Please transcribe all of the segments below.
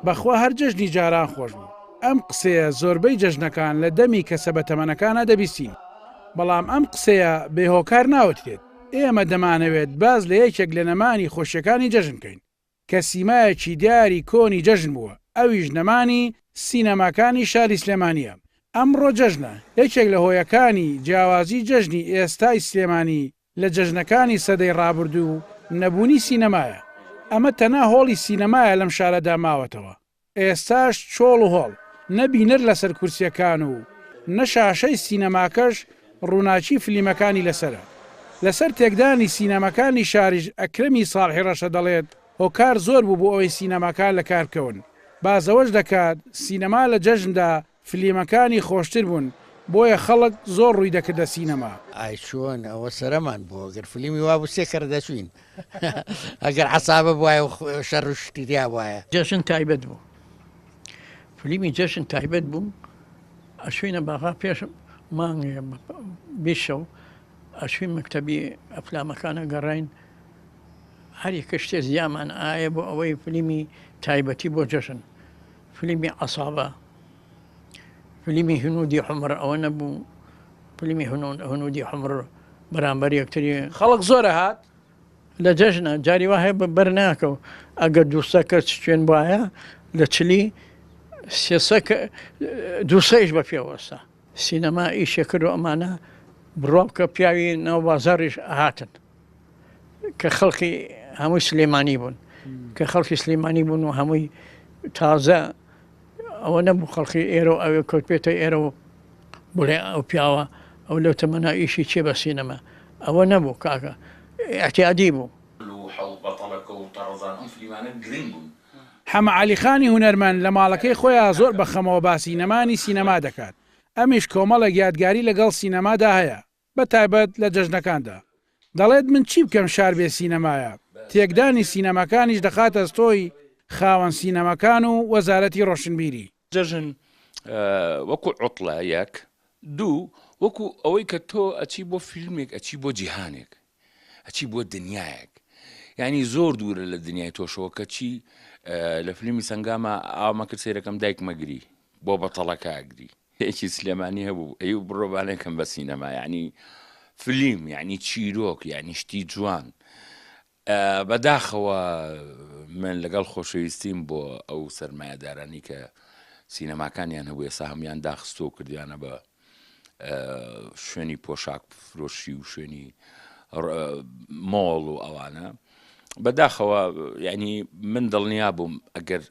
بەخوا هەر جەژنی جاران خۆش بوو. ئەم قسەیە زۆربەی جەژنەکان لە دەمی کەسە بە تەمەنەکانە دەبیستین. بەڵام ئەم قسەیە بێهۆکار ناوترێت. ئێمە دەمانەوێت باز لە یەکێک لە نەمانی خۆشیەکانی جەژنکەین کە سیمایەکی دیاری کۆنی جەژن بووە، ئەویش نەمانی سینەماکانی شاری سلێمانیە. ئەمڕۆ جەژنە یەکێک لە هۆیەکانی جیاوازی جەژنی ئێستای سلێمانی لە جەژنەکانی سەدەی ڕابردوو نەبوونی سینەمایە. ئەمە تەنها هۆڵی سینەمایە لەم شارەدا ماوەتەوە. ئێستاش چۆڵ و هۆڵ نەبینر لەسەر کورسیەکان و نەشاشەی سینەماکەش ڕووناچی فلیمەکانی لەسرە. لەسەر تێکدانی سینەمەکانی شاریش ئەکرەمی ساڵحی ڕەشە دەڵێت هۆکار زۆر بوو بۆ ئەوەی سینەماکان لە کارکەون. بازەوەش دەکات سینەما لە جەژندا فلیمەکانی خۆشتر بوون، بۆیە خەڵک زۆر ڕووی دەکردە سینەما. ئای چۆن ئەوە سەرەمان بوو ئەگەر فلیمی وا بوو سێ کەرە دەچوین ئەگەر حەسابە بواە و شەڕ و شتیریا وایە. جەژن تایبەت بوو، فلیمی جەژن تایبەت بوو. ئەچوینە باغا پێش مانگێ بیشە و ئەچوین مەکتەبی ئەفلامەکانە گەڕین، هەر یەکە شتێ زیامان ئایا بۆ ئەوەی فلیمی تایبەتی بۆ جەژن، فلیمی عەسابە، فلیمی هنودی حمر ئەوە نەبوو. فلیمی هنودی حمر بەرامبەر یەکتری خەڵک زۆرە هات لە جەژنە جاری وهەیە بەرناکە و ئەگەر دووسەکە چێن وایە لە چلی دووسەیش بە پێوەستا سینەما ئیشێ کرد و ئەمانە بڕۆ کە پیاوی ناو بازاڕیش هاتن کە خەڵکی هەمووی سلێمانی بوون، کە خەڵکی سلێمانی بوون و هەمووی تازە ئەوە نەبوو خەڵکی ئێرە و ئەوێ کەوت پێێتە ئێرە و بڵێ ئەو پیاوە ئەو لەو تەمەنا ئیشی چێ بە سینەما ئەوە نەبوو کاکە احتیادی بوو. حەمە عەلیخانی هونەرمەند لە ماڵەکەی خۆیان زۆر بەخەمەوە باسی نەمانی سینەما دەکات. ئەمیش کۆمەڵە یادگاری لەگەڵ سینەمادا هەیە، بە تایبەت لە جەژنەکاندا. دەڵێت من چی بکەم شار بێ سینەمایە، تێکدانی سینەماکانیش دەخاتە ستۆی خاوەن سینەماکان و وەزارەتی ڕۆشنبیری. جەژن وەکو عوتڵە یەک دوو وەکو ئەوەی کە تۆ ئەچی بۆ فیلمێک ئەچی بۆ جیهانێک ئەچی بۆ دنیایەک، یعنی زۆر دوورە لە دنیای تۆشەوە کە چی لە فیلمی سەنگامە ئاومەکرد سیرەکەم دایک مەگری بۆ بەتەڵەکە ئەگری هیچی سلێمانی هەبوو ئەی بڕۆبانێکم بە سینەما، یعنی فلیم یعنی چیرۆک یعنی شتی جوان. بەداخەوە من لەگەڵ خۆشەویستیم بۆ ئەو سەرمایەدارانی کە سینەماکانیان هەبوو ئێستا هەمویان داخستۆ کردیانە بە شوێنی پۆشاک فرۆشی و شوێنی مۆڵ و ئەوانە. بەداخەوە یعنی من دڵنیا بووم ئەگەر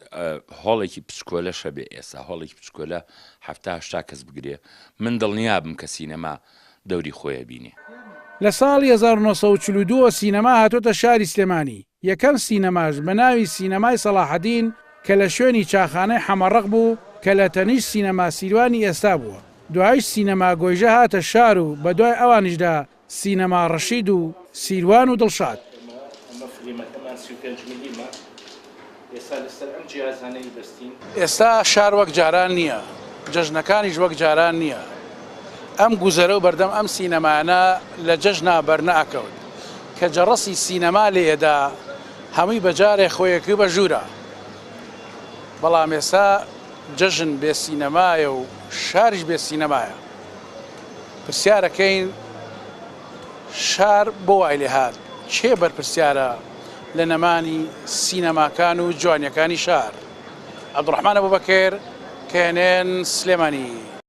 هۆڵێکی پچکۆلە شەبێ ئێستا هۆڵێکی پچکۆلە 70-80 کەس بگرێ، من دڵنیا بم کە سینەما دەوری خۆیە بینێ. لە ساڵی 1942 سینەما هاتۆتە شاری سلێمانی. یەکەم سینەماش بە ناوی سینەمای سەلاحەدین کە لە شوێنی چاخانەی حەمەڕەق بوو کە لە تەنیش سینەما سیروانی ئێستا بووە. دوایش سینەما گۆیژە هاتە شار و بە دوای ئەوانیشدا سینەما ڕەشید و سیروان و دڵشاد. ئێستا شار وەک جاران نییە، جەژنەکانیش وەک جاران نییە. ئەم گوزەرە و بەردەم ئەم سینەمانە لە جەژنا بەرنەئەکەوت کە جەڕەسی سینەما لێدا هەمووی بەجارێ خۆیەکی بە ژوورە. بەڵام ئێستا جەژن بێ سینەمایە و شاریش بێ سینەمایە. پرسیارەکەین شار بۆ وای لێ هات، چێ بەرپرسیارە لە نەمانی سینەماکان و جوانیەکانی شار؟ عەبدوڕەحمان ئەبوبەکر، کێنێن سلێمانی.